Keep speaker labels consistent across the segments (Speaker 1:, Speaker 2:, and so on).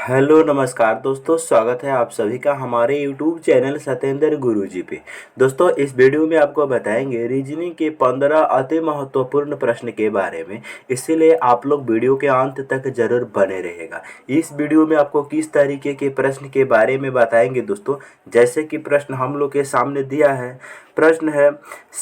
Speaker 1: Hello नमस्कार दोस्तों, स्वागत है आप सभी का हमारे यूट्यूब चैनल सत्येंद्र गुरुजी पे। दोस्तों, इस वीडियो में आपको बताएंगे रीजनिंग के 15 अति महत्वपूर्ण प्रश्न के बारे में, इसीलिए आप लोग वीडियो के अंत तक जरूर बने रहेगा। इस वीडियो में आपको किस तरीके के प्रश्न के बारे में बताएंगे दोस्तों, जैसे कि प्रश्न हम लोग के सामने दिया है। प्रश्न है,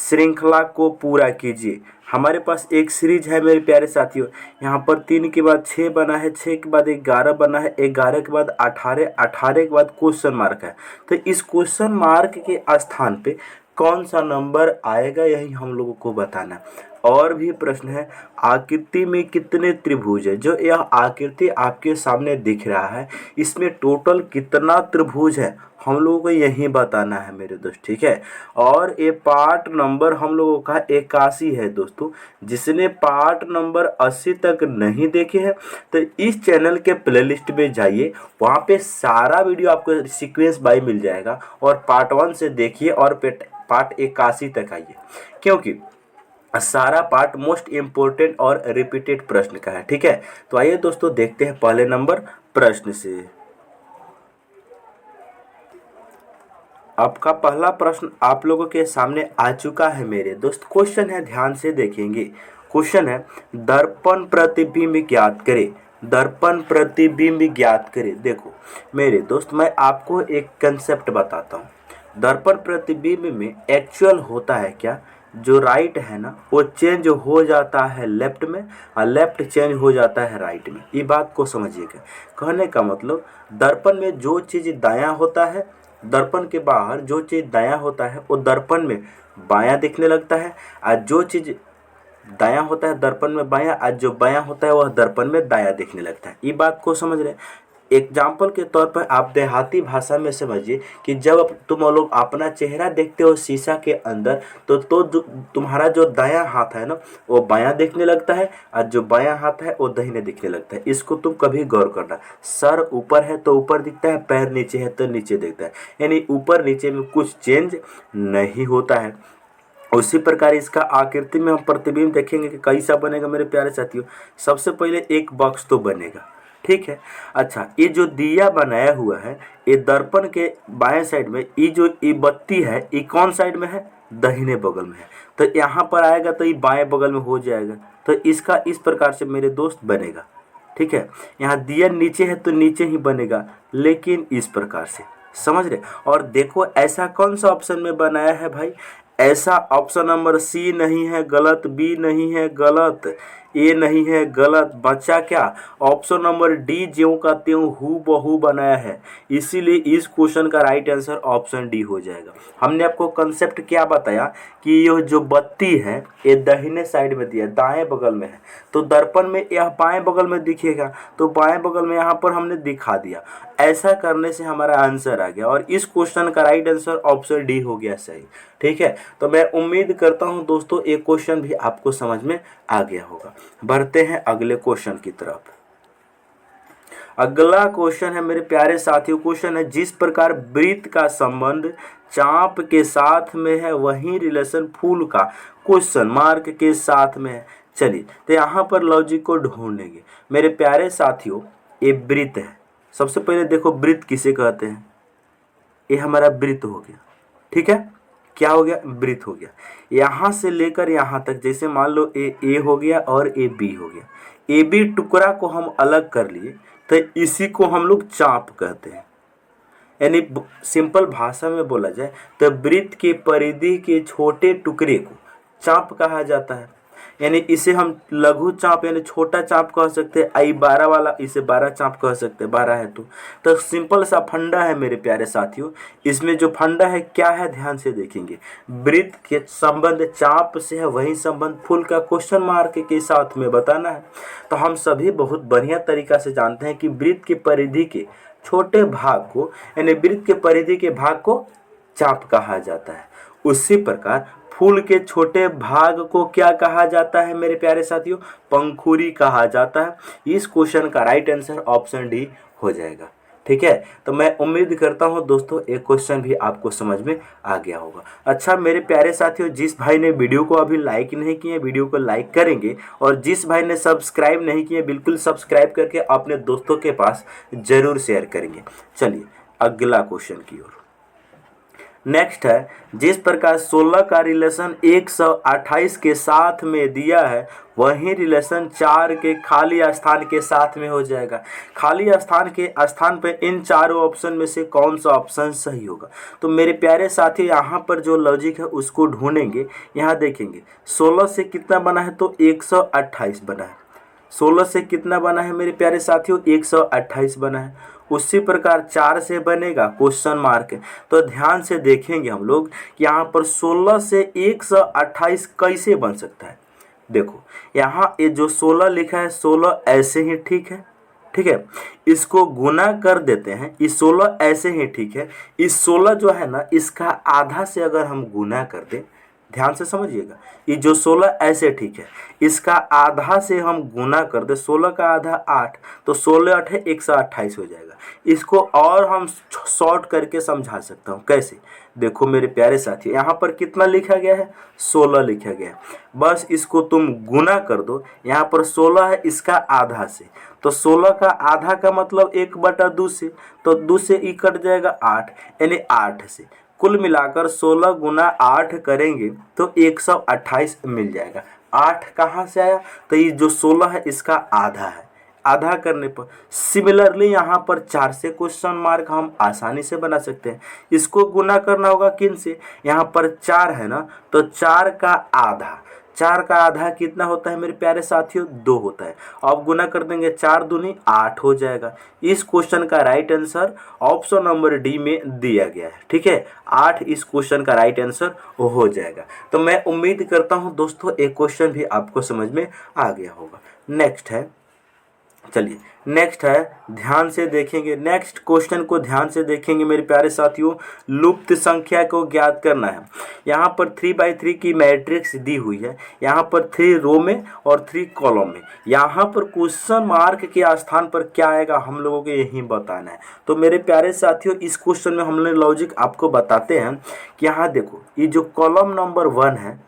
Speaker 1: श्रृंखला को पूरा कीजिए। हमारे पास एक सीरीज है मेरे प्यारे साथियों। यहाँ पर 3 के बाद 6 बना है, 6 के बाद 11 बना है, 11 के बाद 18, 18 के बाद क्वेश्चन मार्क है। तो इस क्वेश्चन मार्क के स्थान पे कौन सा नंबर आएगा, यही हम लोगों को बताना है। और भी प्रश्न है, आकृति में कितने त्रिभुज है। जो यह आकृति आपके सामने दिख रहा है, इसमें टोटल कितना त्रिभुज है, हम लोगों को यही बताना है मेरे दोस्त, ठीक है। और ये पार्ट नंबर हम लोगों का 81 है दोस्तों। जिसने पार्ट नंबर 80 तक नहीं देखे हैं तो इस चैनल के प्लेलिस्ट में जाइए, वहाँ पे सारा वीडियो आपको सीक्वेंस बाय मिल जाएगा। और पार्ट 1 से देखिए और पार्ट 81 तक आइए, क्योंकि सारा पार्ट मोस्ट इम्पोर्टेंट और रिपीटेड प्रश्न का है, ठीक है। तो आइए दोस्तों, देखते हैं पहले नंबर प्रश्न से। आपका पहला प्रश्न आप लोगों के सामने आ चुका है मेरे दोस्त। क्वेश्चन है, ध्यान से देखेंगे। क्वेश्चन है, दर्पण प्रतिबिंब ज्ञात करें। दर्पण प्रतिबिंब ज्ञात करें। देखो मेरे दोस्त, मैं आपको एक कंसेप्ट बताता हूँ। दर्पण प्रतिबिंब में एक्चुअल होता है क्या, जो राइट है ना वो चेंज हो जाता है लेफ्ट में, और लेफ्ट चेंज हो जाता है राइट में। ये बात को समझिएगा। कहने का मतलब, दर्पण में जो चीज़ दायां होता है, दर्पण के बाहर जो चीज़ दायां होता है वो दर्पण में बायां दिखने लगता है, और जो चीज़ दायां होता है दर्पण में बायां, और जो बायां होता है वह दर्पण में दायां दिखने लगता है। ये बात को समझ रहे हैं। एग्जाम्पल के तौर पर आप देहाती भाषा में समझिए कि जब तुम लोग अपना चेहरा देखते हो शीशा के अंदर, तो तुम्हारा जो दायां हाथ है ना वो बायां दिखने लगता है, और जो बायां हाथ है वो दाहिने दिखने लगता है। इसको तुम कभी गौर करना। सर ऊपर है तो ऊपर दिखता है, पैर नीचे है तो नीचे दिखता है, यानी ऊपर नीचे में कुछ चेंज नहीं होता है। उसी प्रकार इसका आकृति में हम प्रतिबिंब देखेंगे कि कैसा बनेगा मेरे प्यारे साथियों। सबसे पहले एक बॉक्स तो बनेगा, ठीक है। अच्छा, ये जो दिया बनाया हुआ है, ये दर्पण के बाएं साइड में, ये जो ये बत्ती है ये कौन साइड में है, दाहिने बगल में है। तो यहाँ पर आएगा तो ये बाएं बगल में हो जाएगा। तो इसका इस प्रकार से मेरे दोस्त बनेगा, ठीक है। यहाँ दिया नीचे है तो नीचे ही बनेगा, लेकिन इस प्रकार से, समझ रहे। और देखो ऐसा कौन सा ऑप्शन में बनाया है भाई, ऐसा ऑप्शन नंबर सी नहीं है, गलत। बी नहीं है, गलत। ए नहीं है, गलत। बचा क्या, ऑप्शन नंबर डी ज्यों का त्यों हूबहू बनाया है। इसीलिए इस क्वेश्चन का राइट आंसर ऑप्शन डी हो जाएगा। हमने आपको कंसेप्ट क्या बताया कि यह जो बत्ती है ये दाहिने साइड में दिया, दाएं बगल में है, तो दर्पण में यह बाएं बगल में दिखेगा, तो बाएं बगल में यहाँ पर हमने दिखा दिया। ऐसा करने से हमारा आंसर आ गया, और इस क्वेश्चन का राइट आंसर ऑप्शन डी हो गया सही, ठीक है। तो मैं उम्मीद करता हूं दोस्तों ये क्वेश्चन भी आपको समझ में आ गया होगा। बढ़ते हैं अगले क्वेश्चन की तरफ। अगला क्वेश्चन है मेरे प्यारे साथियों, क्वेश्चन है, जिस प्रकार वृत्त का संबंध चाप के साथ में है वही रिलेशन फूल का क्वेश्चन मार्क के साथ में है। चलिए, तो यहाँ पर लॉजिक को ढूंढेंगे मेरे प्यारे साथियों। ये वृत्त है। सबसे पहले देखो वृत्त किसे कहते हैं। ये हमारा वृत्त हो गया, ठीक है। क्या हो गया, वृत्त हो गया। यहाँ से लेकर यहाँ तक, जैसे मान लो ए हो गया और ए बी हो गया। ए बी टुकड़ा को हम अलग कर लिए तो इसी को हम लोग चाप कहते हैं। यानी सिंपल भाषा में बोला जाए तो वृत्त की परिधि के छोटे टुकड़े को चाप कहा जाता है। यानी इसे हम लघु चाप यानी छोटा चाप कह सकते हैं। आई 12 वाला इसे 12 चाप कह सकते हैं, 12 है तो सिंपल सा फंडा है मेरे प्यारे साथियों। इसमें जो फंडा है क्या है, ध्यान से देखेंगे। वृत्त के संबंध चाप से है वही संबंध फुल का क्वेश्चन मार्क के साथ में बताना है। तो हम सभी बहुत बढ़िया तरीका से जानते हैं कि वृत्त की परिधि के छोटे भाग को यानी वृत्त के परिधि के भाग को चाप कहा जाता है। उसी प्रकार फूल के छोटे भाग को क्या कहा जाता है मेरे प्यारे साथियों, पंखुड़ी कहा जाता है। इस क्वेश्चन का राइट आंसर ऑप्शन डी हो जाएगा। ठीक है, तो मैं उम्मीद करता हूं दोस्तों एक क्वेश्चन भी आपको समझ में आ गया होगा। अच्छा मेरे प्यारे साथियों, जिस भाई ने वीडियो को अभी लाइक नहीं किए वीडियो को लाइक करेंगे, और जिस भाई ने सब्सक्राइब नहीं किए बिल्कुल सब्सक्राइब करके अपने दोस्तों के पास जरूर शेयर करेंगे। चलिए अगला क्वेश्चन की ओर। नेक्स्ट है, जिस प्रकार 16 का रिलेशन 128 के साथ में दिया है वही रिलेशन 4 के खाली स्थान के साथ में हो जाएगा। खाली स्थान के स्थान पे इन चारों ऑप्शन में से कौन सा ऑप्शन सही होगा। तो मेरे प्यारे साथी यहाँ पर जो लॉजिक है उसको ढूंढेंगे। यहाँ देखेंगे 16 से कितना बना है, तो 128 बना है। 16 से कितना बना है मेरे प्यारे साथियों, 128 बना है। उसी प्रकार 4 से बनेगा क्वेश्चन मार्क। तो ध्यान से देखेंगे हम लोग कि यहाँ पर 16 से 128 कैसे बन सकता है। देखो यहाँ ये जो 16 लिखा है 16 ऐसे ही ठीक है, ठीक है, इसको गुना कर देते हैं, इस 16 ऐसे ही ठीक है। इस 16 जो है ना इसका आधा से अगर हम गुना कर दें, ध्यान से समझिएगा, ये जो 16 ऐसे ठीक है, इसका आधा से हम गुना कर दे, 16 का आधा 8, तो 16 8 है 128 हो जाएगा। इसको और हम शॉर्ट करके समझा सकता हूँ, कैसे, देखो मेरे प्यारे साथी यहाँ पर कितना लिखा गया है, 16 लिखा गया है। बस इसको तुम गुना कर दो, यहाँ पर 16 है इसका आधा से, तो 16 का आधा का मतलब 1/2 से, तो 2 से ई कट जाएगा 8, यानी 8 से कुल मिलाकर 16 गुना 8 करेंगे तो 128 मिल जाएगा। 8 कहाँ से आया, तो ये जो 16 है इसका आधा है। आधा करने पर सिमिलरली यहाँ पर 4 से क्वेश्चन मार्क हम आसानी से बना सकते हैं। इसको गुना करना होगा किन से, यहाँ पर 4 है ना, तो 4 का आधा, 4 का आधा कितना होता है मेरे प्यारे साथियों, 2 होता है। अब गुना कर देंगे 4 दूनी 8 हो जाएगा। इस क्वेश्चन का right answer option number D में दिया गया है, ठीक है, 8 इस क्वेश्चन का राइट आंसर हो जाएगा। तो मैं उम्मीद करता हूं दोस्तों एक क्वेश्चन भी आपको समझ में आ गया होगा। नेक्स्ट है, चलिए नेक्स्ट है, ध्यान से देखेंगे, नेक्स्ट क्वेश्चन को ध्यान से देखेंगे मेरे प्यारे साथियों। लुप्त संख्या को ज्ञात करना है। यहाँ पर 3/3 की मैट्रिक्स दी हुई है, यहाँ पर 3 रो में और 3 कॉलम में। यहाँ पर क्वेश्चन मार्क के स्थान पर क्या आएगा हम लोगों को यही बताना है। तो मेरे प्यारे साथियों इस क्वेश्चन में हमने लॉजिक आपको बताते हैं कि यहाँ देखो, ये जो कॉलम नंबर 1 है,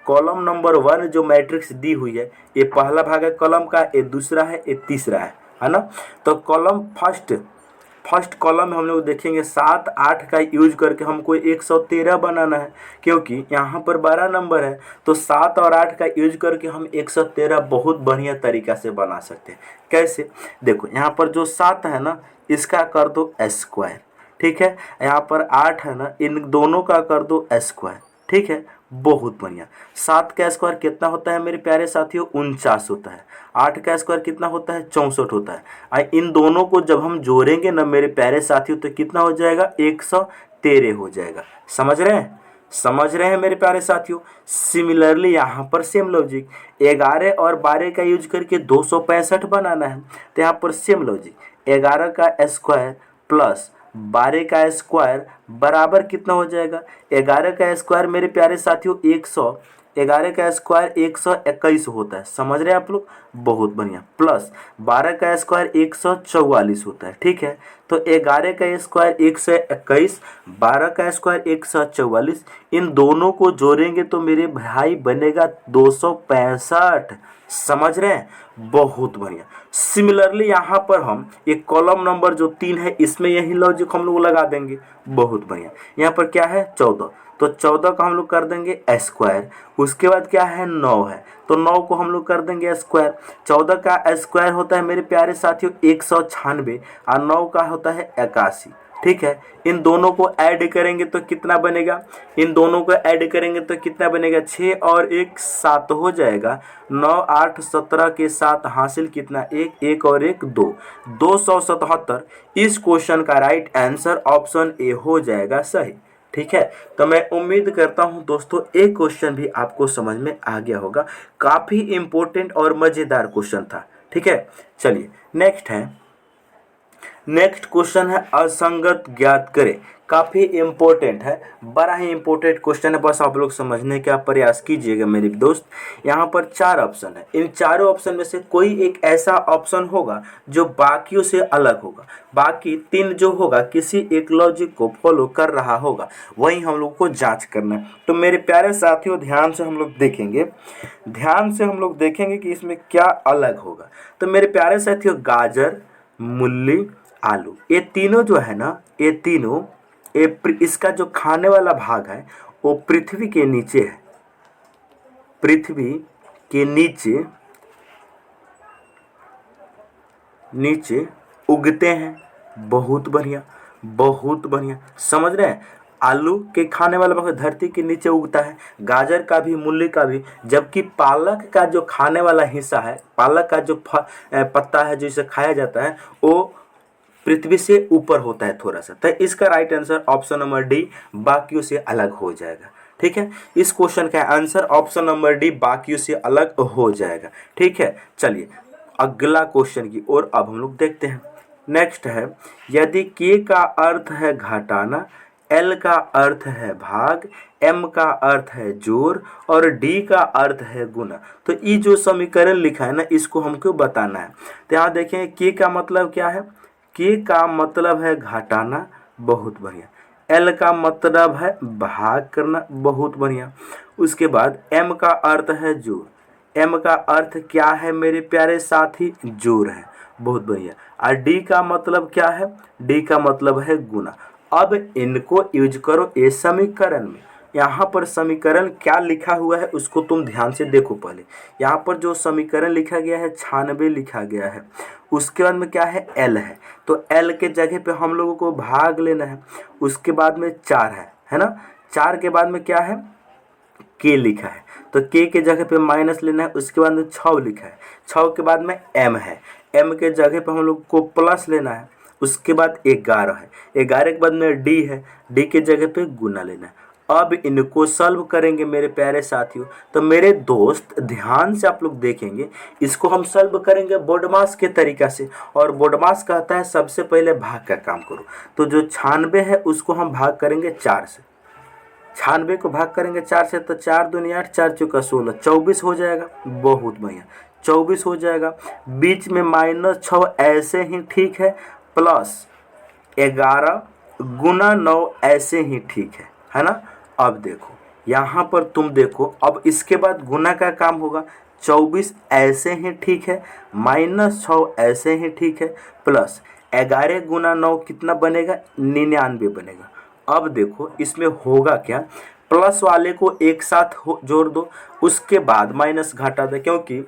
Speaker 1: कॉलम नंबर 1 जो मैट्रिक्स दी हुई है, ये पहला भाग है कॉलम का, ये दूसरा है, ये तीसरा है ना। तो कॉलम फर्स्ट कॉलम में हम लोग देखेंगे 7 8 का यूज करके हमको 113 बनाना है, क्योंकि यहाँ पर 12 नंबर है, तो 7 और 8 का यूज करके हम 113 बहुत बढ़िया तरीका से बना सकते हैं। कैसे, देखो यहाँ पर जो 7 है ना इसका कर दो स्क्वायर, ठीक है, यहाँ पर 8 है ना इन दोनों का कर दो स्क्वायर, ठीक है, बहुत बढ़िया। 7 का स्क्वायर कितना होता है मेरे प्यारे साथियों, 49 होता है। 8 का स्क्वायर कितना होता है, 64 होता है। इन दोनों को जब हम जोड़ेंगे ना मेरे प्यारे साथियों तो कितना हो जाएगा, 113 हो जाएगा। समझ रहे हैं मेरे प्यारे साथियों। सिमिलरली यहाँ पर सेम लॉजिक, 11 और 12 का यूज करके 265 बनाना है, तो यहाँ पर सेम लॉजिक, 11 का स्क्वायर प्लस 12 का स्क्वायर बराबर कितना हो जाएगा, 11 का स्क्वायर मेरे प्यारे साथियों 100, 11 का स्क्वायर 121 होता है। समझ रहे हैं आप लोग, बहुत बढ़िया, प्लस 12 का स्क्वायर 144 होता है, ठीक है। तो 11 का स्क्वायर 121, 12 का स्क्वायर 144, इन दोनों को जोड़ेंगे तो मेरे भाई बनेगा 265। समझ रहे हैं, बहुत बढ़िया। सिमिलरली यहाँ पर हम एक कॉलम नंबर जो 3 है इसमें यही लॉजिक हम लोग लगा देंगे, बहुत बढ़िया। यहाँ पर क्या है 14, तो 14 का हम लोग कर देंगे स्क्वायर, उसके बाद क्या है 9 है, तो 9 को हम लोग कर देंगे स्क्वायर। 14 का स्क्वायर होता है मेरे प्यारे साथियों 196 और 9 का होता है 81, ठीक है। इन दोनों को ऐड करेंगे तो कितना बनेगा, इन दोनों को ऐड करेंगे तो कितना बनेगा, 6 और 1 7 हो जाएगा। 9 8 17 के साथ हासिल कितना, 1 1 और 1 2, 277। इस क्वेश्चन का राइट आंसर ऑप्शन ए हो जाएगा सही, ठीक है। तो मैं उम्मीद करता हूं दोस्तों एक क्वेश्चन भी आपको समझ में आ गया होगा। काफ़ी इम्पोर्टेंट और मज़ेदार क्वेश्चन था, ठीक है। चलिए नेक्स्ट क्वेश्चन है असंगत ज्ञात करें। काफ़ी इम्पोर्टेंट है, बड़ा ही इम्पोर्टेंट क्वेश्चन है, बस आप लोग समझने का प्रयास कीजिएगा मेरे दोस्त। यहाँ पर 4 ऑप्शन है, इन चारों ऑप्शन में से कोई एक ऐसा ऑप्शन होगा जो बाकियों से अलग होगा, बाकी 3 जो होगा किसी एक लॉजिक को फॉलो कर रहा होगा, वही हम लोग को जांच करना है। तो मेरे प्यारे साथियों ध्यान से हम लोग देखेंगे, ध्यान से हम लोग देखेंगे कि इसमें क्या अलग होगा। तो मेरे प्यारे साथियों गाजर, मूली, आलू, ये तीनों जो है ना, ये तीनों इसका जो खाने वाला भाग है वो पृथ्वी के नीचे है, पृथ्वी के नीचे नीचे उगते हैं। बहुत बढ़िया, बहुत बढ़िया, समझ रहे हैं। आलू के खाने वाला भाग धरती के नीचे उगता है, गाजर का भी, मूली का भी, जबकि पालक का जो खाने वाला हिस्सा है, पालक का जो पत्ता है जो इसे खाया जाता है, वो पृथ्वी से ऊपर होता है थोड़ा सा। तो इसका right answer option number D, बाकियों से अलग हो जाएगा। ठीक है, इस क्वेश्चन का आंसर ऑप्शन नंबर डी, बाकियों से अलग हो जाएगा। ठीक है, चलिए अगला क्वेश्चन की ओर अब हम लोग देखते हैं। नेक्स्ट है, यदि के का अर्थ है घटाना, एल का अर्थ है भाग, एम का अर्थ है जोड़ और डी का अर्थ है गुना, तो ये जो समीकरण लिखा है ना, इसको हमको बताना है। तो यहाँ देखें के का मतलब क्या है, के का मतलब है घटाना, बहुत बढ़िया। एल का मतलब है भाग करना, बहुत बढ़िया। उसके बाद एम का अर्थ है जोड़, एम का अर्थ क्या है मेरे प्यारे साथी, जोड़ है, बहुत बढ़िया। और डी का मतलब क्या है, डी का मतलब है गुना। अब इनको यूज करो इस समीकरण में। यहाँ पर समीकरण क्या लिखा हुआ है उसको तुम ध्यान से देखो। पहले यहाँ पर जो समीकरण लिखा गया है 96 लिखा गया है, उसके बाद में क्या है, एल है, तो एल के जगह पे हम लोगों को भाग लेना है। उसके बाद में 4 है ना, 4 के बाद में क्या है, के लिखा है, तो के जगह पे माइनस लेना है। उसके बाद में 6 लिखा है, 6 के बाद में एम है, एम के जगह पे हम लोग को प्लस लेना है। उसके बाद 11 है, 11 के बाद में डी है, डी के जगह पे गुना लेना है। अब इनको सॉल्व करेंगे मेरे प्यारे साथियों। तो मेरे दोस्त ध्यान से आप लोग देखेंगे, इसको हम सॉल्व करेंगे बोडमास के तरीका से, और बोडमास कहता है सबसे पहले भाग का काम करो। तो जो 96 है उसको हम भाग करेंगे 4 से, 96 को भाग करेंगे 4 से, तो 4 दूनी 8, 4 चौका 16, 24 हो जाएगा। बहुत बढ़िया, 24 हो जाएगा। बीच में -6 ऐसे ही ठीक है, प्लस 11 गुना 9 ऐसे ही ठीक है ना। अब देखो यहाँ पर तुम देखो, अब इसके बाद गुना का काम होगा। 24 ऐसे ही ठीक है, -6 ऐसे ही ठीक है, प्लस 11 गुना 9 कितना बनेगा, 99 बनेगा। अब देखो इसमें होगा क्या, प्लस वाले को एक साथ जोड़ दो, उसके बाद माइनस घटा दो, क्योंकि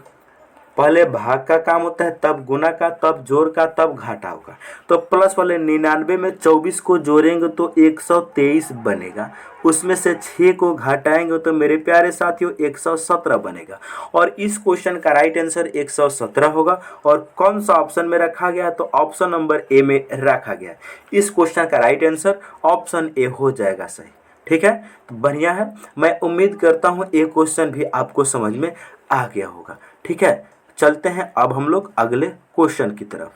Speaker 1: पहले भाग का काम होता है, तब गुना का, तब जोड़ का, तब घाटा होगा। तो प्लस वाले 99 में 24 को जोड़ेंगे तो 123 बनेगा, उसमें से 6 को घटाएंगे तो मेरे प्यारे साथियों 117 बनेगा। और इस क्वेश्चन का राइट आंसर 117 होगा। और कौन सा ऑप्शन में रखा गया, तो ऑप्शन नंबर ए में रखा गया। इस क्वेश्चन का राइट आंसर ऑप्शन ए हो जाएगा सही। ठीक है, तो बढ़िया है। मैं उम्मीद करता हूँ ये क्वेश्चन भी आपको समझ में आ गया होगा। ठीक है, चलते हैं अब हम लोग अगले क्वेश्चन की तरफ।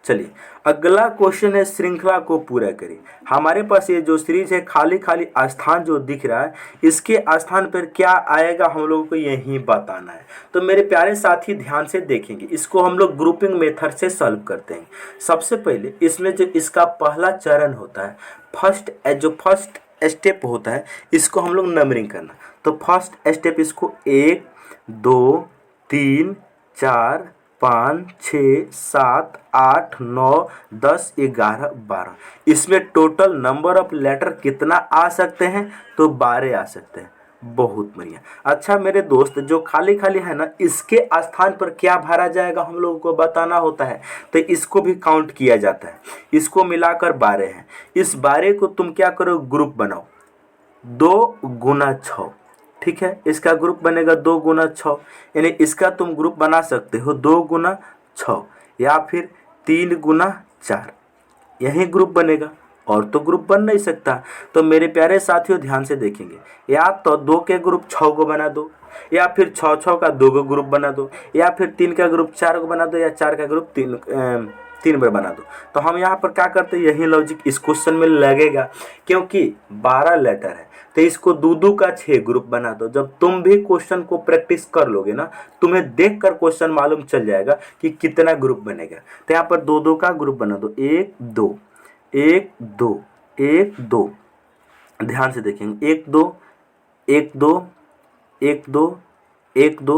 Speaker 1: चलिए अगला क्वेश्चन है, श्रृंखला को पूरा करें। हमारे पास ये जो सीरीज है, खाली खाली स्थान जो दिख रहा है, इसके स्थान पर क्या आएगा हम लोगों को यही बताना है। तो मेरे प्यारे साथी ध्यान से देखेंगे, इसको हम लोग ग्रुपिंग मेथड से सॉल्व करते हैं। सबसे पहले इसमें जो इसका पहला चरण होता है, फर्स्ट स्टेप होता है, इसको हम लोग नंबरिंग करना। तो फर्स्ट स्टेप इसको 1 2 3 4 5 6 7 8 9 10 11 12, इसमें टोटल नंबर ऑफ लेटर कितना आ सकते हैं, तो 12 आ सकते हैं। बहुत बढ़िया। अच्छा मेरे दोस्त, जो खाली खाली है ना, इसके स्थान पर क्या भरा जाएगा हम लोगों को बताना होता है, तो इसको भी काउंट किया जाता है। इसको मिलाकर 12 है। इस 12 को तुम क्या करो, ग्रुप बनाओ, 2 गुना 6। ठीक है, इसका ग्रुप बनेगा 2 गुना 6, यानी इसका तुम ग्रुप बना सकते हो 2 गुना 6 या फिर 3 गुना 4, यही ग्रुप बनेगा, और तो ग्रुप बन नहीं सकता। तो मेरे प्यारे साथियों ध्यान से देखेंगे, या तो 2 के ग्रुप 6 को बना दो, या फिर 6 6 का 2 को ग्रुप बना दो, या फिर 3 का ग्रुप 4 को बना दो, या 4 का ग्रुप 3 बार बना दो। तो हम यहाँ पर क्या करते हैं, यही लॉजिक इस क्वेश्चन में लगेगा, क्योंकि 12 लेटर है तो इसको दो दो का 6 ग्रुप बना दो। जब तुम भी क्वेश्चन को प्रैक्टिस कर लोगे ना, तुम्हें देखकर क्वेश्चन मालूम चल जाएगा कि कितना ग्रुप बनेगा। तो यहाँ पर दो दो का ग्रुप बना दो, 1 2 1 2 1 2। ध्यान से देखेंगे, 1 2 1 2 1 2 1 2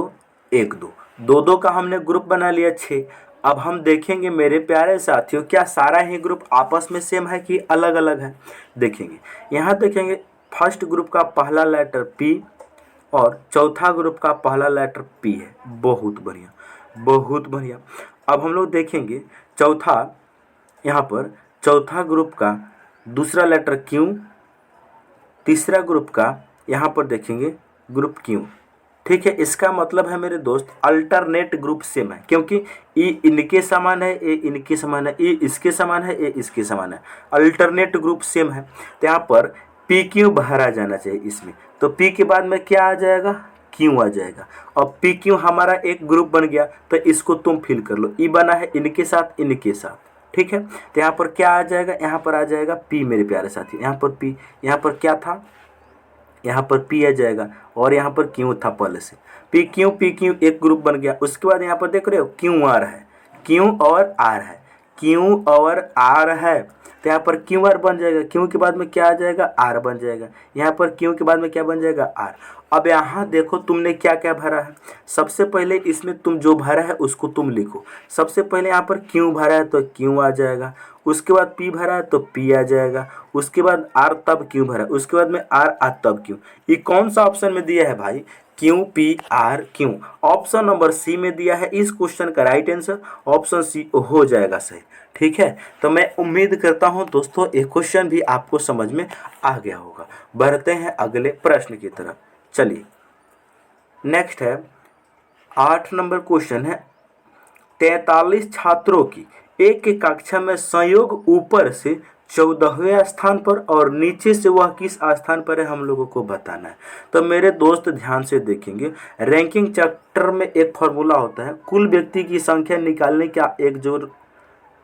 Speaker 1: 1 2, दो दो का हमने ग्रुप बना लिया 6। अब हम देखेंगे मेरे प्यारे साथियों, क्या सारा ही ग्रुप आपस में सेम है कि अलग अलग है। देखेंगे, यहाँ देखेंगे फर्स्ट ग्रुप का पहला लेटर P और चौथा ग्रुप का पहला लेटर P है। बहुत बढ़िया, बहुत बढ़िया। अब हम लोग देखेंगे चौथा, यहाँ पर चौथा ग्रुप का दूसरा लेटर Q, तीसरा ग्रुप का यहाँ पर देखेंगे ग्रुप Q। ठीक है, इसका मतलब है मेरे दोस्त अल्टरनेट ग्रुप सेम है, क्योंकि ई इनके समान है, ए इनके समान है, ए इसके समान है, ए इसके समान है। अल्टरनेट ग्रुप सेम है, तो यहाँ पर पी क्यू बाहर आ जाना चाहिए इसमें। तो पी के बाद में क्या आ जाएगा, क्यू आ जाएगा। अब पी क्यू हमारा एक ग्रुप बन गया, तो इसको तुम फिल कर लो। ई बना है इनके साथ इनके साथ, ठीक है। तो यहाँ पर क्या आ जाएगा, यहाँ पर आ जाएगा पी मेरे प्यारे साथी। यहाँ पर पी, यहाँ पर क्या था, यहाँ पर पी आ जाएगा और यहाँ पर क्यू था पहले से। पी क्यू एक ग्रुप बन गया। उसके बाद यहाँ पर देख रहे हो क्यू आर है, क्यू और आर है, क्यू और आर है। तो यहाँ पर क्यू आर बन जाएगा, क्यू के बाद में क्या आ जाएगा, आर बन जाएगा। यहाँ पर क्यू के बाद में क्या बन जाएगा, आर। अब यहाँ देखो तुमने क्या क्या भरा है। सबसे पहले इसमें तुम जो भरा है उसको तुम लिखो। सबसे पहले यहाँ पर क्यू भरा है तो क्यू आ जाएगा, उसके बाद पी भरा है तो पी आ जाएगा, उसके बाद आर तब क्यू भरा, उसके बाद में आर आ तब क्यू। ये कौन सा ऑप्शन में दिया है भाई, Q P R Q. Option number C में दिया है। इस क्वेश्चन का राइट आंसर ऑप्शन सी हो जाएगा सही। ठीक है, तो मैं उम्मीद करता हूं दोस्तों ये क्वेश्चन भी आपको समझ में आ गया होगा। बढ़ते हैं अगले प्रश्न की तरफ। चलिए नेक्स्ट है 8 नंबर क्वेश्चन है। 43 छात्रों की एक की कक्षा में संयोग ऊपर से 14वें स्थान पर और नीचे से वह किस स्थान पर है, हम लोगों को बताना है। तो मेरे दोस्त ध्यान से देखेंगे, रैंकिंग चैप्टर में एक फॉर्मूला होता है, कुल व्यक्ति की संख्या निकालने का एक जो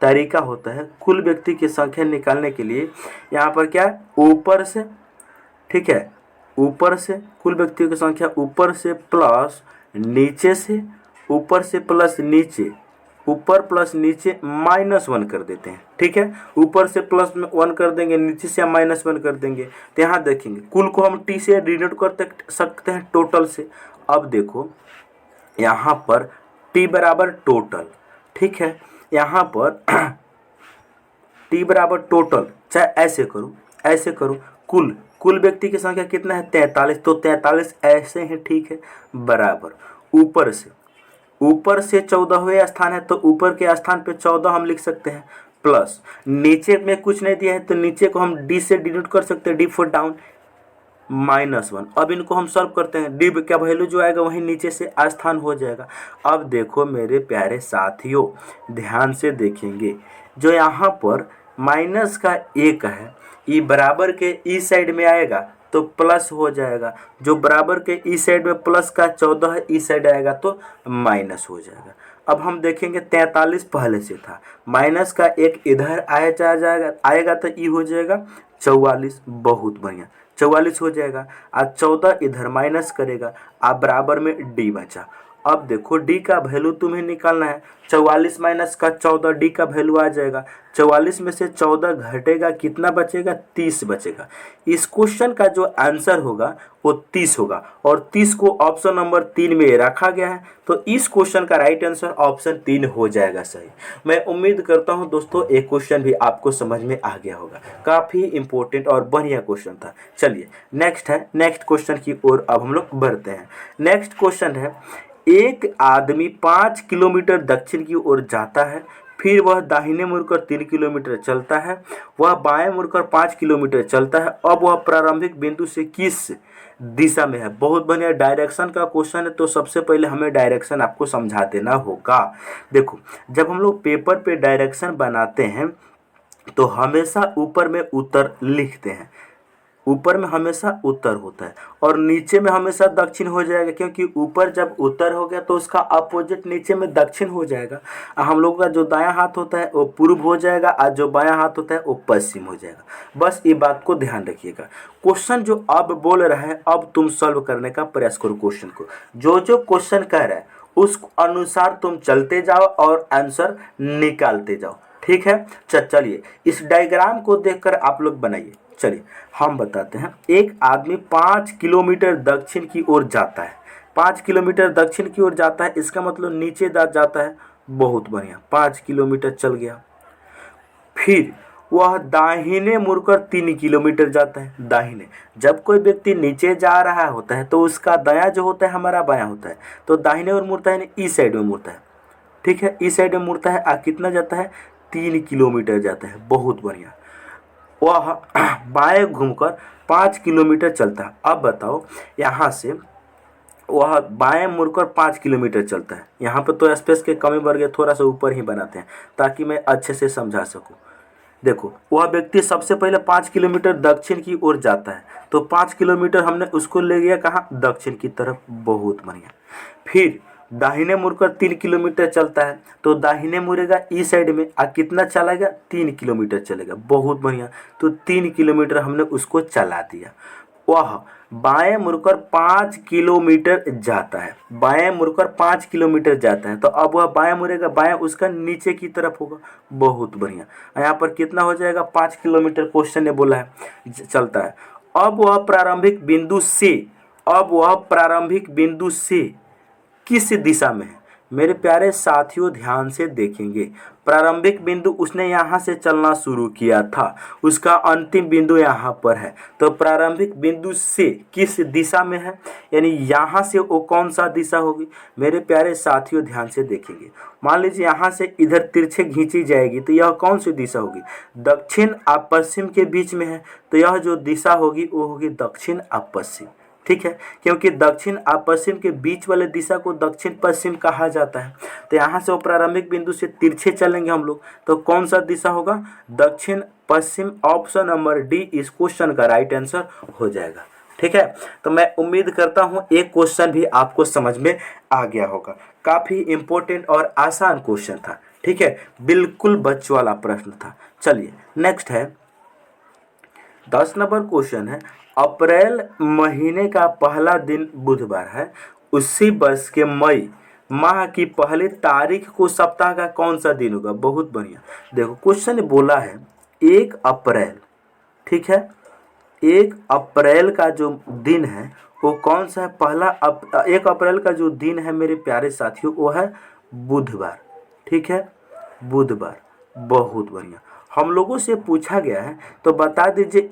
Speaker 1: तरीका होता है। कुल व्यक्ति की संख्या निकालने के लिए यहाँ पर क्या है, ऊपर से, ठीक है, ऊपर से कुल व्यक्तियों की संख्या ऊपर से प्लस नीचे से, ऊपर से प्लस नीचे, ऊपर प्लस नीचे -1 कर देते हैं। ठीक है, ऊपर से +1 कर देंगे, नीचे से हम -1 कर देंगे। तो यहाँ देखेंगे कुल को हम टी से डिनोट कर सकते हैं टोटल से। अब देखो यहाँ पर टी बराबर टोटल, ठीक है, यहाँ पर टी बराबर टोटल, चाहे ऐसे करो ऐसे करो, कुल व्यक्ति की संख्या कितना है, 43। तो 43 ऐसे ही, ठीक है, बराबर ऊपर से 14वें स्थान है तो ऊपर के स्थान पे 14 हम लिख सकते हैं, प्लस नीचे में कुछ नहीं दिया है तो नीचे को हम डी से डिनोट कर सकते हैं, डी फॉर डाउन, -1। अब इनको हम सॉल्व करते हैं, डी का वैल्यू जो आएगा वहीं नीचे से स्थान हो जाएगा। अब देखो मेरे प्यारे साथियों ध्यान से देखेंगे, जो यहाँ पर माइनस का 1 है, ये बराबर के ई साइड में आएगा तो प्लस हो जाएगा, जो बराबर के ई साइड में प्लस का 14 है, ई साइड आएगा तो माइनस हो जाएगा। अब हम देखेंगे 43 पहले से था, माइनस का 1 इधर आएगा तो ई हो जाएगा 44। बहुत बढ़िया, 44 हो जाएगा। आज 14 इधर माइनस करेगा, आप बराबर में डी बचा। अब देखो डी का वैल्यू तुम्हें निकालना है, 44 माइनस का 14, डी का वैल्यू आ जाएगा। 44 में से 14 घटेगा, कितना बचेगा, 30 बचेगा। इस क्वेश्चन का जो आंसर होगा वो 30 होगा और 30 को ऑप्शन नंबर 3 में रखा गया है, तो इस क्वेश्चन का राइट आंसर ऑप्शन 3 हो जाएगा सही। मैं उम्मीद करता हूं दोस्तों एक क्वेश्चन भी आपको समझ में आ गया होगा, काफ़ी इंपॉर्टेंट और बढ़िया क्वेश्चन था। चलिए नेक्स्ट क्वेश्चन की ओर अब हम लोग बढ़ते हैं। नेक्स्ट क्वेश्चन है, एक आदमी 5 किलोमीटर दक्षिण की ओर जाता है, फिर वह दाहिने मुड़कर 3 किलोमीटर चलता है, वह बाएं मुड़कर 5 किलोमीटर चलता है। अब वह प्रारंभिक बिंदु से किस दिशा में है। बहुत बढ़िया डायरेक्शन का क्वेश्चन है, तो सबसे पहले हमें डायरेक्शन आपको समझा देना होगा। देखो जब हम लोग पेपर पे डायरेक्शन बनाते हैं तो हमेशा ऊपर में उत्तर लिखते हैं, ऊपर में हमेशा उत्तर होता है और नीचे में हमेशा दक्षिण हो जाएगा, क्योंकि ऊपर जब उत्तर हो गया तो उसका अपोजिट नीचे में दक्षिण हो जाएगा। हम लोग का जो दायां हाथ होता है वो पूर्व हो जाएगा और जो बायां हाथ होता है वो पश्चिम हो जाएगा। बस ये बात को ध्यान रखिएगा। क्वेश्चन जो अब बोल रहा है, अब तुम सॉल्व करने का प्रयास करो क्वेश्चन को। जो जो क्वेश्चन कह रहा है उस अनुसार तुम चलते जाओ और आंसर निकालते जाओ, ठीक है। चलिए इस डायग्राम को देखकर आप लोग बनाइए। चलिए हम बताते हैं। एक आदमी 5 किलोमीटर दक्षिण की ओर जाता है। 5 किलोमीटर दक्षिण की ओर जाता है, इसका मतलब नीचे जाता है। बहुत बढ़िया, 5 किलोमीटर चल गया। फिर वह दाहिने मुड़कर 3 किलोमीटर जाता है। दाहिने, जब कोई व्यक्ति नीचे जा रहा होता है तो उसका दायां जो होता है हमारा बायां होता है, तो दाहिने ओर मुड़ता है, ईस्ट साइड में मुड़ता है, ठीक है। ईस्ट साइड में मुड़ता है। कितना जाता है? 3 किलोमीटर जाता है। बहुत बढ़िया। वह बाएं घूमकर 5 किलोमीटर चलता है। अब बताओ, यहाँ से वह बाएं मुड़कर 5 किलोमीटर चलता है। यहाँ पर तो स्पेस के कमी बढ़ गए, थोड़ा सा ऊपर ही बनाते हैं ताकि मैं अच्छे से समझा सकूँ। देखो, वह व्यक्ति सबसे पहले 5 किलोमीटर दक्षिण की ओर जाता है, तो 5 किलोमीटर हमने उसको ले गया कहाँ? दक्षिण की तरफ। बहुत बढ़िया। फिर दाहिने मुड़कर 3 किलोमीटर चलता है, तो दाहिने मुड़ेगा ईस्ट साइड में। कितना चलेगा? 3 किलोमीटर चलेगा। बहुत बढ़िया। तो 3 किलोमीटर हमने उसको चला दिया। वह बाएं मुड़कर 5 किलोमीटर जाता है। बाएं मुड़कर 5 किलोमीटर जाता है, तो अब वह बाएं मुड़ेगा, बाएं उसका नीचे की तरफ होगा। बहुत बढ़िया। यहाँ पर कितना हो जाएगा? 5 किलोमीटर क्वेश्चन ने बोला है, चलता है। अब वह प्रारंभिक बिंदु से किस दिशा में है? मेरे प्यारे साथियों, ध्यान से देखेंगे। प्रारंभिक बिंदु उसने यहाँ से चलना शुरू किया था, उसका अंतिम बिंदु यहाँ पर है, तो प्रारंभिक बिंदु से किस दिशा में है, यानी यहाँ से वो कौन सा दिशा होगी? मेरे प्यारे साथियों ध्यान से देखेंगे। मान लीजिए यहाँ से इधर तिरछे खींची जाएगी, तो यह कौन सी दिशा होगी? दक्षिण और पश्चिम के बीच में है, तो यह जो दिशा होगी वो होगी दक्षिण और पश्चिम, ठीक है। क्योंकि दक्षिण और पश्चिम के बीच वाले दिशा को दक्षिण पश्चिम कहा जाता है। तो यहाँ से वो प्रारंभिक बिंदु से तिरछे चलेंगे हम लोग, तो कौन सा दिशा होगा? दक्षिण पश्चिम। ऑप्शन नंबर डी इस क्वेश्चन का राइट आंसर हो जाएगा, ठीक है। तो मैं उम्मीद करता हूँ एक क्वेश्चन भी आपको समझ में आ गया होगा। काफ़ी इंपॉर्टेंट और आसान क्वेश्चन था, ठीक है। बिल्कुल बच्चों वाला प्रश्न था। चलिए नेक्स्ट है 10 नंबर क्वेश्चन है। अप्रैल महीने का पहला दिन बुधवार है। उसी वर्ष के मई माह की पहली तारीख को सप्ताह का कौन सा दिन होगा? बहुत बढ़िया। देखो क्वेश्चन बोला है 1 अप्रैल, ठीक है। 1 अप्रैल का जो दिन है वो कौन सा है? 1 अप्रैल का जो दिन है मेरे प्यारे साथियों वो है बुधवार, ठीक है। बुधवार। बहुत बढ़िया। हम लोगों से पूछा गया है तो बता दीजिए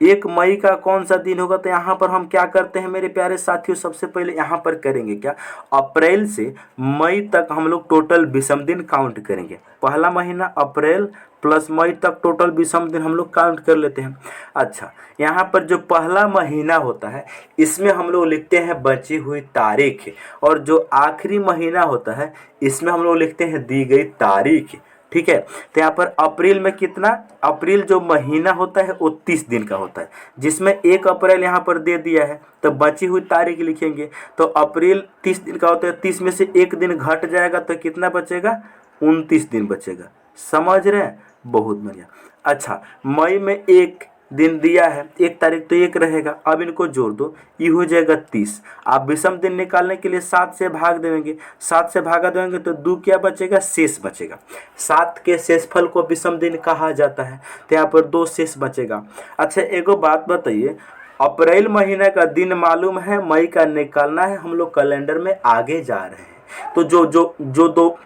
Speaker 1: 1 मई का कौन सा दिन होगा? तो यहाँ पर हम क्या करते हैं मेरे प्यारे साथियों, सबसे पहले यहाँ पर करेंगे क्या? अप्रैल से मई तक हम लोग टोटल विषम दिन काउंट करेंगे। पहला महीना अप्रैल प्लस मई तक टोटल विषम दिन हम लोग काउंट कर लेते हैं। अच्छा, यहाँ पर जो पहला महीना होता है इसमें हम लोग लिखते हैं बची हुई तारीख, और जो आखिरी महीना होता है इसमें हम लोग लिखते हैं दी गई तारीख, ठीक है। तो यहाँ पर अप्रैल में कितना? अप्रैल जो महीना होता है वो 30 दिन का होता है, जिसमें 1 अप्रैल यहाँ पर दे दिया है, तो बची हुई तारीख लिखेंगे। तो अप्रैल 30 दिन का होता है, 30 में से 1 दिन घट जाएगा तो कितना बचेगा? 29 दिन बचेगा। समझ रहे हैं? बहुत बढ़िया। अच्छा, मई में 1 दिन दिया है, 1 तारीख तो 1 रहेगा। अब इनको जोड़ दो, ये हो जाएगा 30। आप विषम दिन निकालने के लिए 7 से भाग देंगे, 7 से भागा देंगे तो 2 क्या बचेगा? शेष बचेगा। 7 के शेषफल को विषम दिन कहा जाता है, तो यहाँ पर 2 शेष बचेगा। अच्छा, एगो बात बताइए, अप्रैल महीने का दिन मालूम है, मई का निकालना है, हम लोग कैलेंडर में आगे जा रहे हैं, तो जो दो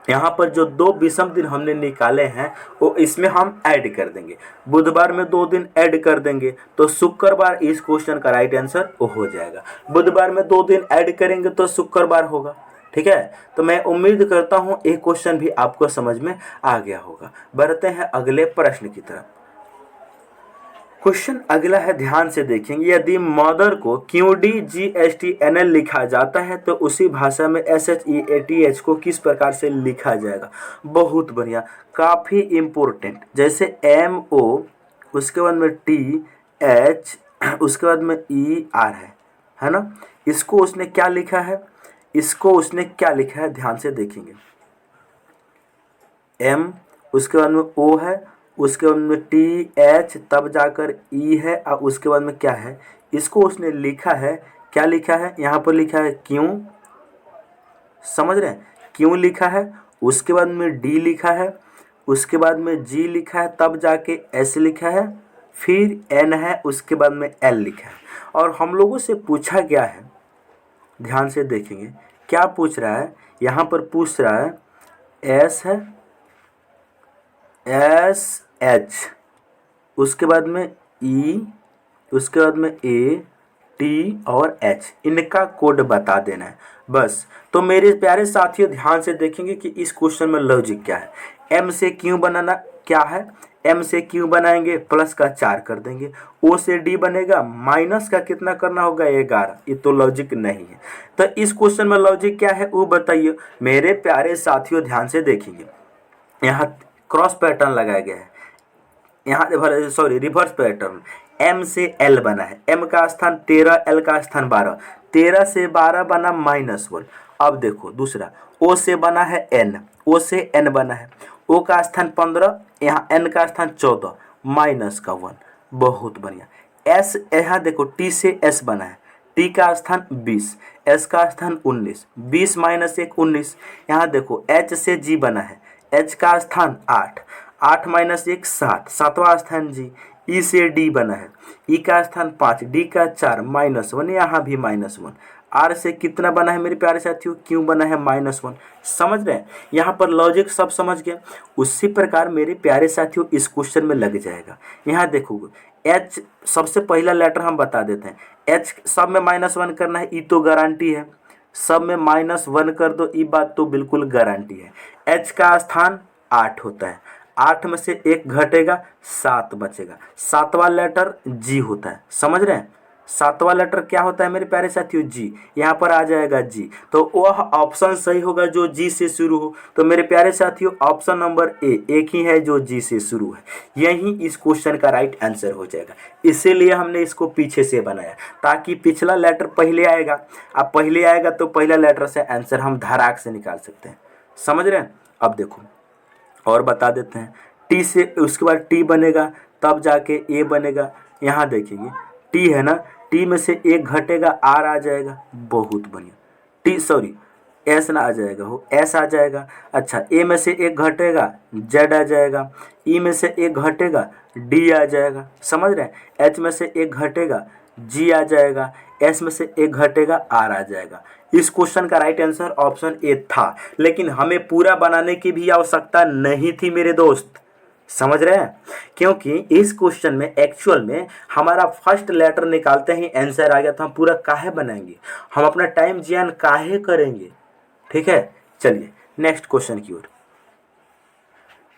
Speaker 1: यहाँ पर जो 2 विषम दिन हमने निकाले हैं वो इसमें हम ऐड कर देंगे। बुधवार में 2 दिन ऐड कर देंगे तो शुक्रवार इस क्वेश्चन का राइट आंसर हो जाएगा। बुधवार में 2 दिन ऐड करेंगे तो शुक्रवार होगा, ठीक है। तो मैं उम्मीद करता हूँ एक क्वेश्चन भी आपको समझ में आ गया होगा। बढ़ते हैं अगले प्रश्न की तरफ। क्वेश्चन अगला है, ध्यान से देखेंगे। यदि मदर को QDGSTNL लिखा जाता है तो उसी भाषा में SHEATH को किस प्रकार से लिखा जाएगा? बहुत बढ़िया, काफ़ी इम्पोर्टेंट। जैसे MO उसके बाद में TH, उसके बाद में ER है ना। इसको उसने क्या लिखा है, इसको उसने क्या लिखा है ध्यान से देखेंगे। M, उसके बाद में O है, उसके बाद में TH, तब जाकर E है, और उसके बाद में क्या है, इसको उसने लिखा है, क्या लिखा है, यहाँ पर लिखा है क्यों, समझ रहे हैं, क्यों लिखा है। उसके बाद में D लिखा है, उसके बाद में G लिखा है, तब जाके S लिखा है, फिर N है, उसके बाद में L लिखा है। और हम लोगों से पूछा गया है, ध्यान से देखेंगे क्या पूछ रहा है, यहाँ पर पूछ रहा है S है, SH, उसके बाद में E, उसके बाद में A, T और H, इनका कोड बता देना है बस। तो मेरे प्यारे साथियों ध्यान से देखेंगे कि इस क्वेश्चन में लॉजिक क्या है। M से Q बनाना क्या है, M से Q बनाएंगे प्लस का 4 कर देंगे, O से D बनेगा माइनस का कितना करना होगा 11, ये तो लॉजिक नहीं है। तो इस क्वेश्चन में लॉजिक क्या है वो बताइए मेरे प्यारे साथियों, ध्यान से देखेंगे। यहाँ क्रॉस पैटर्न लगाया गया है, यहाँ रिवर्स पैटर्न। M से L बना है, M का स्थान 13, L का स्थान 12, 13 से 12 बना -1। अब देखो दूसरा, O से बना है N, O से N बना है, O का स्थान 15, यहाँ N का स्थान 14, -1, बहुत बढ़िया। S, यहाँ देखो T से S बना है, T का स्थान 20, S का स्थान 19, 20 - 1 19। यहाँ देखो H से G बना है, H का स्थान 8, 8 - 1 7, 7वां स्थान G। E से D बना है, E का स्थान 5, D का 4 -1, यहाँ भी -1। R से कितना बना है मेरे प्यारे साथियों, Q बना है -1। समझ रहे हैं, यहाँ पर लॉजिक सब समझ गए। उसी प्रकार मेरे प्यारे साथियों इस क्वेश्चन में लग जाएगा। यहाँ देखो H, सबसे पहला लेटर हम बता देते हैं, H सब में -1 करना है, E तो गारंटी है, सब में -1 कर दो, ई बात तो बिल्कुल गारंटी है। H का स्थान 8 होता है, 8 में से 1 घटेगा, 7 बचेगा, 7वां लेटर G होता है, समझ रहे हैं। 7वां लेटर क्या होता है मेरे प्यारे साथियों, G, यहाँ पर आ जाएगा G, तो वह ऑप्शन सही होगा जो G से शुरू हो। तो मेरे प्यारे साथियों ऑप्शन नंबर A एक ही है जो G से शुरू है, यही इस क्वेश्चन का राइट आंसर हो जाएगा। इसीलिए हमने इसको पीछे से बनाया, ताकि पिछला लेटर पहले आएगा, अब पहले आएगा तो पहला लेटर से आंसर हम धड़ाक से निकाल सकते हैं, समझ रहे हैं। अब देखो और बता देते हैं, T से उसके बाद T बनेगा, तब जाके A बनेगा। यहाँ देखेंगे T है ना, T में से 1 घटेगा, R आ जाएगा, बहुत बढ़िया। S ना आ जाएगा, हो S आ जाएगा। अच्छा, A में से 1 घटेगा, Z आ जाएगा, E में से 1 घटेगा, D आ जाएगा, समझ रहे हैं। H में से 1 घटेगा, G आ जाएगा, S में से 1 घटेगा, R आ जाएगा। इस क्वेश्चन का राइट आंसर ऑप्शन A था, लेकिन हमें पूरा बनाने की भी आवश्यकता नहीं थी मेरे दोस्त, समझ रहे हैं। क्योंकि इस क्वेश्चन में एक्चुअल में हमारा फर्स्ट लेटर निकालते ही आंसर आ गया, तो हम पूरा काहे बनाएंगे, हम अपना टाइम जियान काहे करेंगे, ठीक है। चलिए नेक्स्ट क्वेश्चन की ओर।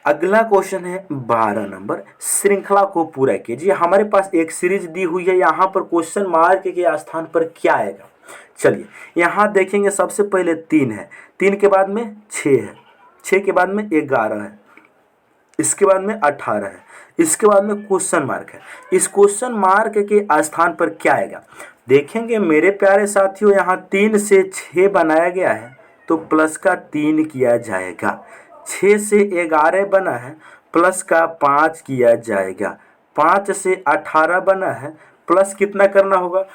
Speaker 1: अगला क्वेश्चन है 12 नंबर, श्रृंखला को पूरा कीजिए। हमारे पास एक सीरीज दी हुई है, यहाँ पर क्वेश्चन मार्क के स्थान पर क्या आएगा। चलिए यहाँ देखेंगे, सबसे पहले 3 है, 3 के बाद में 6 है, 6 के बाद में 11 है, इसके बाद में 18 है, इसके बाद में क्वेश्चन मार्क है। इस क्वेश्चन मार्क के स्थान पर क्या आएगा देखेंगे मेरे प्यारे साथियों। यहाँ 3 से 6 बनाया गया है तो प्लस का 3 किया जाएगा, 6 से 11 बना है प्लस का 5 किया जाएगा, 5 से 18 बना है प्लस कितना करना होगा,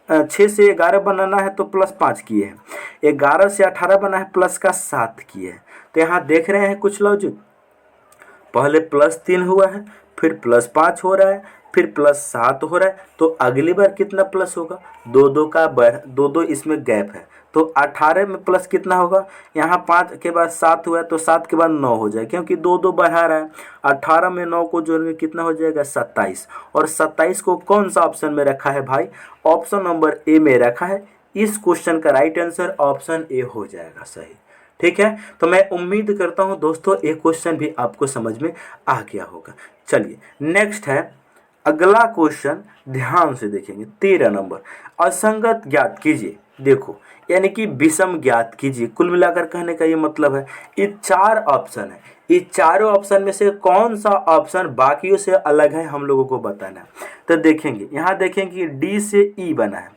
Speaker 1: 6 से 11 बनाना है तो प्लस 5 किए हैं, 11 से 18 बना है प्लस का 7 किए हैं। तो यहाँ देख रहे हैं कुछ लॉजिक, पहले +3 हुआ है, फिर +5 हो रहा है, फिर +7 हो रहा है, तो अगली बार कितना प्लस होगा, 2 का 2 इसमें गैप है, तो 18 में प्लस कितना होगा, यहाँ 5 के बाद 7 हुआ है तो 7 के बाद 9 हो जाए, क्योंकि 2 बढ़ा रहा है। 18 में 9 को जोड़ेंगे कितना हो जाएगा 27, और 27 को कौन सा ऑप्शन में रखा है भाई, ऑप्शन नंबर A में रखा है। इस क्वेश्चन का राइट आंसर ऑप्शन A हो जाएगा सही, ठीक है। तो मैं उम्मीद करता हूं दोस्तों ये क्वेश्चन भी आपको समझ में आ गया होगा। चलिए नेक्स्ट है अगला क्वेश्चन, ध्यान से देखेंगे 13 नंबर, असंगत ज्ञात कीजिए। देखो, यानी कि विषम ज्ञात कीजिए। कुल मिलाकर कहने का ये मतलब है, ये 4 ऑप्शन है, ये चारों ऑप्शन में से कौन सा ऑप्शन बाकियों से अलग है हम लोगों को बताना है। तो देखेंगे, यहाँ देखेंगे डी से ई बना है,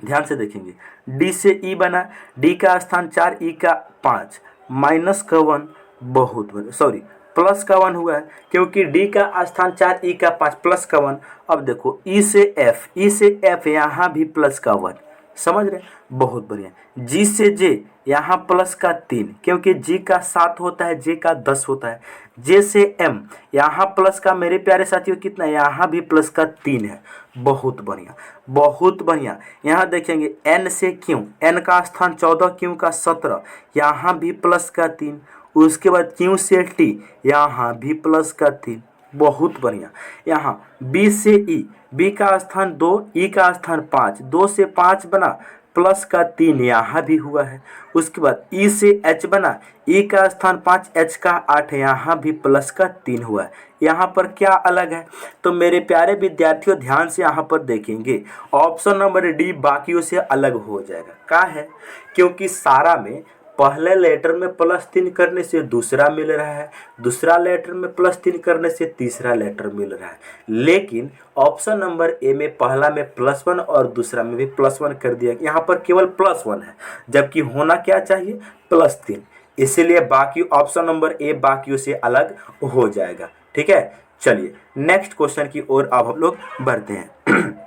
Speaker 1: ध्यान से देखेंगे, डी से ई बना, डी का स्थान 4, ई का 5, माइनस का 1, बहुत बड़े सॉरी प्लस का 1 हुआ है, क्योंकि डी का स्थान 4, ई का 5, प्लस का 1। अब देखो ई से एफ, ई से एफ यहाँ भी प्लस का 1, समझ रहे, बहुत बढ़िया। जी से जे यहाँ प्लस का 3, क्योंकि जी का 7 होता है, जे का 10 होता है। जे से एम यहाँ प्लस का, मेरे प्यारे साथियों कितना है, यहाँ भी प्लस का 3 है, बहुत बढ़िया बहुत बढ़िया। यहाँ देखेंगे एन से क्यू, एन का स्थान 14, क्यू का 17, यहाँ भी प्लस का 3। उसके बाद क्यू से टी, यहाँ भी प्लस का 3, बहुत बढ़िया। यहाँ बी से ई, बी का स्थान 2, ई का स्थान 5, 2 से 5 बना, प्लस का 3 यहाँ भी हुआ है। उसके बाद ई से एच बना, ई का स्थान 5, एच का 8, यहाँ भी प्लस का 3 हुआ है। यहाँ पर क्या अलग है, तो मेरे प्यारे विद्यार्थियों ध्यान से यहाँ पर देखेंगे, ऑप्शन नंबर डी बाकियों से अलग हो जाएगा। क्या है, क्योंकि सारा में पहले लेटर में +3 करने से दूसरा मिल रहा है, दूसरा लेटर में +3 करने से तीसरा लेटर मिल रहा है, लेकिन ऑप्शन नंबर ए में पहला में +1 और दूसरा में भी +1 कर दिया, यहाँ पर केवल +1 है, जबकि होना क्या चाहिए +3, इसीलिए बाकी ऑप्शन नंबर ए बाकियों से अलग हो जाएगा। ठीक है, चलिए नेक्स्ट क्वेश्चन की ओर अब हम लोग बढ़ते हैं।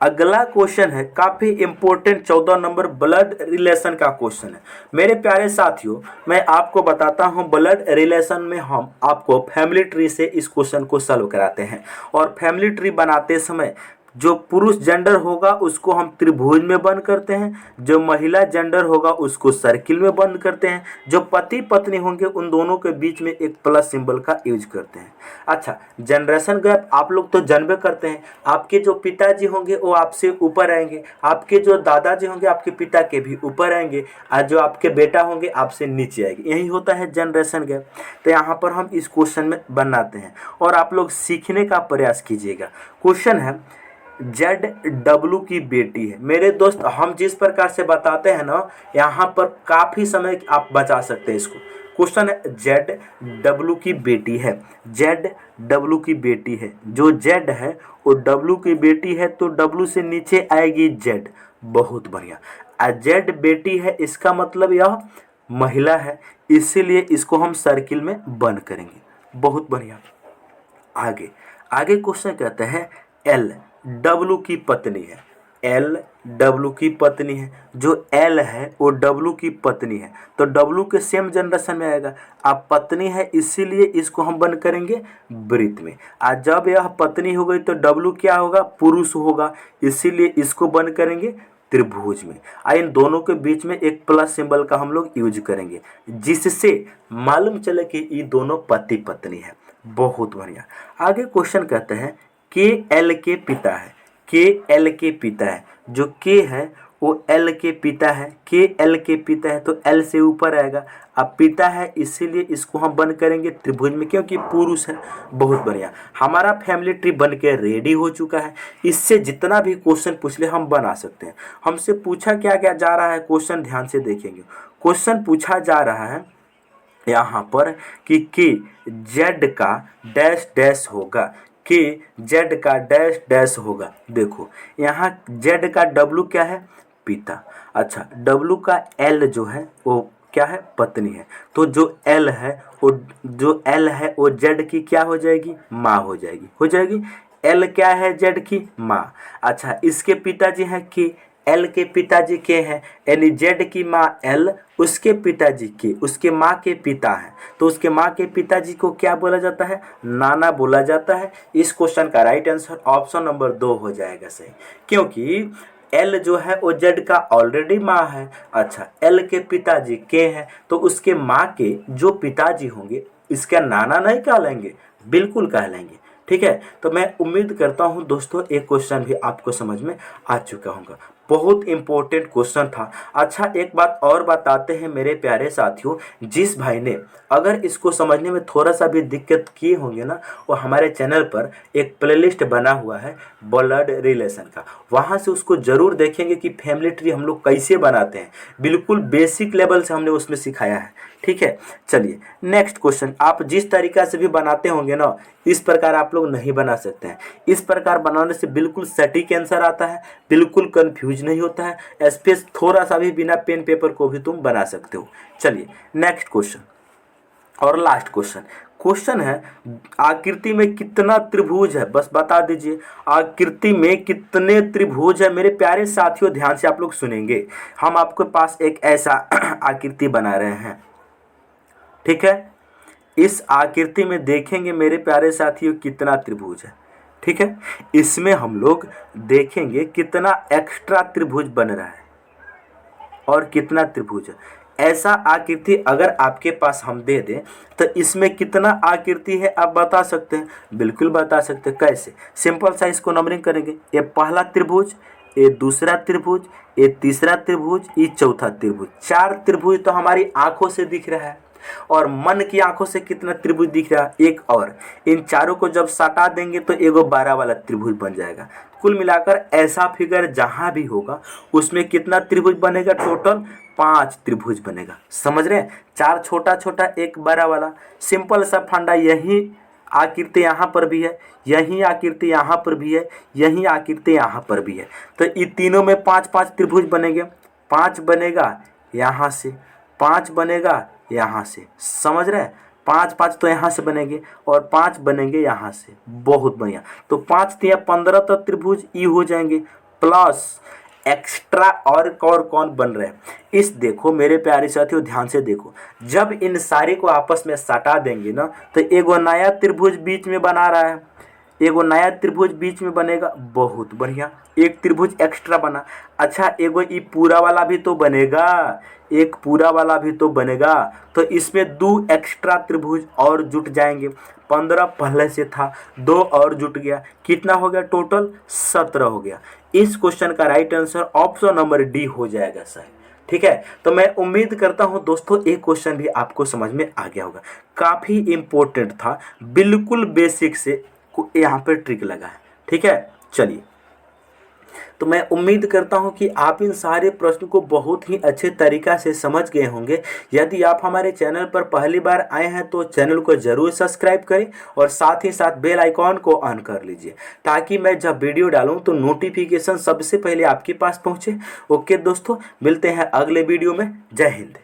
Speaker 1: अगला क्वेश्चन है काफी इंपॉर्टेंट, 14 नंबर ब्लड रिलेशन का क्वेश्चन है। मेरे प्यारे साथियों, मैं आपको बताता हूं, ब्लड रिलेशन में हम आपको फैमिली ट्री से इस क्वेश्चन को सॉल्व कराते हैं, और फैमिली ट्री बनाते समय जो पुरुष जेंडर होगा उसको हम त्रिभुज में बंद करते हैं, जो महिला जेंडर होगा उसको सर्किल में बंद करते हैं, जो पति पत्नी होंगे उन दोनों के बीच में एक प्लस सिंबल का यूज करते हैं। अच्छा, जनरेशन गैप आप लोग तो जानबे करते हैं, आपके जो पिताजी होंगे वो आपसे ऊपर आएंगे, आपके जो दादाजी होंगे आपके पिता के भी ऊपर आएंगे, और जो आपके बेटा होंगे आपसे नीचे आएंगे, यही होता है जनरेशन गैप। तो यहाँ पर हम इस क्वेश्चन में बनाते हैं और आप लोग सीखने का प्रयास कीजिएगा। क्वेश्चन है, ZW की बेटी है। मेरे दोस्त, हम जिस प्रकार से बताते हैं ना, यहाँ पर काफ़ी समय आप बचा सकते हैं इसको। क्वेश्चन है, ZW की बेटी है, ZW की बेटी है, जो Z है वो W की बेटी है, तो W से नीचे आएगी Z, बहुत बढ़िया। Z बेटी है, इसका मतलब यह महिला है, इसीलिए इसको हम सर्किल में बंद करेंगे, बहुत बढ़िया। आगे आगे क्वेश्चन कहते हैं, LW की पत्नी है, LW की पत्नी है, जो L है वो W की पत्नी है, तो W के सेम जनरेशन में आएगा। अब पत्नी है इसीलिए इसको हम बंद करेंगे वृत्त में, आज जब यह पत्नी हो गई तो W क्या होगा, पुरुष होगा, इसीलिए इसको बंद करेंगे त्रिभुज में। इन दोनों के बीच में एक प्लस सिंबल का हम लोग यूज करेंगे, जिससे मालूम चले कि ये दोनों पति पत्नी है, बहुत बढ़िया। आगे क्वेश्चन कहते हैं, KL के पिता है, KL के पिता है, जो K है वो L के पिता है, KL के पिता है तो L से ऊपर आएगा। अब पिता है इसीलिए इसको हम बंद करेंगे त्रिभुज में, क्योंकि पुरुष है, बहुत बढ़िया। हमारा फैमिली ट्री बन के रेडी हो चुका है, इससे जितना भी क्वेश्चन पूछ ले हम बना सकते हैं। हमसे पूछा क्या क्या जा रहा है, क्वेश्चन ध्यान से देखेंगे। क्वेश्चन पूछा जा रहा है यहाँ पर कि Z का डैश डैश होगा, Z का डैश डैश होगा। देखो यहाँ Z का W क्या है, पिता। अच्छा, W का L जो है वो क्या है, पत्नी है, तो जो L है वो Z की क्या हो जाएगी, माँ हो जाएगी। L क्या है, Z की माँ। अच्छा, इसके पिताजी हैं कि L के पिताजी के हैं, यानी Z की माँ L, उसके पिताजी के, उसके माँ के पिता हैं, तो उसके माँ के पिताजी को क्या बोला जाता है, नाना बोला जाता है। इस क्वेश्चन का राइट आंसर ऑप्शन नंबर 2 हो जाएगा सही, क्योंकि L जो है वो Z का ऑलरेडी माँ है। अच्छा, L के पिताजी के हैं, तो उसके माँ के जो पिताजी होंगे इसका नाना नहीं कहलाएंगे, बिल्कुल कहलाएंगे। ठीक है, तो मैं उम्मीद करता हूं दोस्तों एक क्वेश्चन भी आपको समझ में आ चुका होगा। बहुत इंपॉर्टेंट क्वेश्चन था। अच्छा एक बात और बताते हैं मेरे प्यारे साथियों, जिस भाई ने अगर इसको समझने में थोड़ा सा भी दिक्कत किए होंगे ना, वो हमारे चैनल पर एक प्लेलिस्ट बना हुआ है ब्लड रिलेशन का, वहाँ से उसको ज़रूर देखेंगे कि फैमिली ट्री हम लोग कैसे बनाते हैं। बिल्कुल बेसिक लेवल से हमने उसमें सिखाया है। ठीक है, चलिए नेक्स्ट क्वेश्चन। आप जिस तरीका से भी बनाते होंगे ना, इस प्रकार आप लोग नहीं बना सकते हैं। इस प्रकार बनाने से बिल्कुल सटीक आंसर आता है, बिल्कुल कंफ्यूज नहीं होता है, स्पेस थोड़ा सा भी बिना पेन पेपर को भी तुम बना सकते हो। चलिए नेक्स्ट क्वेश्चन और लास्ट क्वेश्चन। क्वेश्चन है आकृति में कितना त्रिभुज है, बस बता दीजिए आकृति में कितने त्रिभुज है। मेरे प्यारे साथियों ध्यान से आप लोग सुनेंगे, हम आपके पास एक ऐसा आकृति बना रहे हैं। ठीक है, इस आकृति में देखेंगे मेरे प्यारे साथियों कितना त्रिभुज है। ठीक है, इसमें हम लोग देखेंगे कितना एक्स्ट्रा त्रिभुज बन रहा है और कितना त्रिभुज है। ऐसा आकृति अगर आपके पास हम दे दें तो इसमें कितना आकृति है आप बता सकते हैं? बिल्कुल बता सकते हैं। कैसे? सिंपल सा इसको नंबरिंग करेंगे। ये पहला त्रिभुज, ये दूसरा त्रिभुज, ये तीसरा त्रिभुज, ये चौथा त्रिभुज। 4 त्रिभुज तो हमारी आंखों से दिख रहा है। और मन की आंखों से कितना त्रिभुज दिख रहा है? एक। और इन चारों को जब सटा देंगे तो एगो 12 वाला त्रिभुज बन जाएगा। कुल मिलाकर ऐसा फिगर जहां भी होगा उसमें कितना त्रिभुज बनेगा? टोटल 5 त्रिभुज बनेगा। समझ रहे हैं? 4 छोटा छोटा, एक 12 वाला। सिंपल सा फंडा। यही आकृति यहाँ पर भी है, यही आकृति यहाँ पर भी है, यही आकृति यहाँ पर भी है। तो ये तीनों में 5-5 त्रिभुज बनेंगे। 5 बनेगा यहाँ से, 5 बनेगा यहाँ से। समझ रहे हैं? 5-5 तो यहाँ से बनेंगे और 5 बनेंगे यहाँ से। बहुत बढ़िया। तो 5 तिया 15 तो त्रिभुज ई हो जाएंगे, प्लस एक्स्ट्रा और कौन बन रहे हैं? इस देखो मेरे प्यारे साथियों ध्यान से देखो, जब इन सारे को आपस में सटा देंगे ना तो एगो नया त्रिभुज बीच में बना रहा है, एगो नया त्रिभुज बीच में बनेगा। बहुत बढ़िया, एक त्रिभुज एक्स्ट्रा बना। अच्छा एगो ये पूरा वाला भी तो बनेगा, एक पूरा वाला भी तो बनेगा। तो इसमें 2 एक्स्ट्रा त्रिभुज और जुट जाएंगे। 15 पहले से था, 2 और जुट गया। कितना हो गया? टोटल 17 हो गया। इस क्वेश्चन का right answer option number D हो जाएगा सर। ठीक है, तो मैं उम्मीद करता हूं दोस्तों एक क्वेश्चन भी आपको समझ में आ गया होगा। काफ़ी इंपॉर्टेंट था, बिल्कुल बेसिक से यहाँ पे ट्रिक लगा है। ठीक है, चलिए तो मैं उम्मीद करता हूं कि आप इन सारे प्रश्नों को बहुत ही अच्छे तरीक़ा से समझ गए होंगे। यदि आप हमारे चैनल पर पहली बार आए हैं तो चैनल को ज़रूर सब्सक्राइब करें और साथ ही साथ बेल आइकॉन को ऑन कर लीजिए ताकि मैं जब वीडियो डालूं तो नोटिफिकेशन सबसे पहले आपके पास पहुंचे। ओके दोस्तों, मिलते हैं अगले वीडियो में। जय हिंद।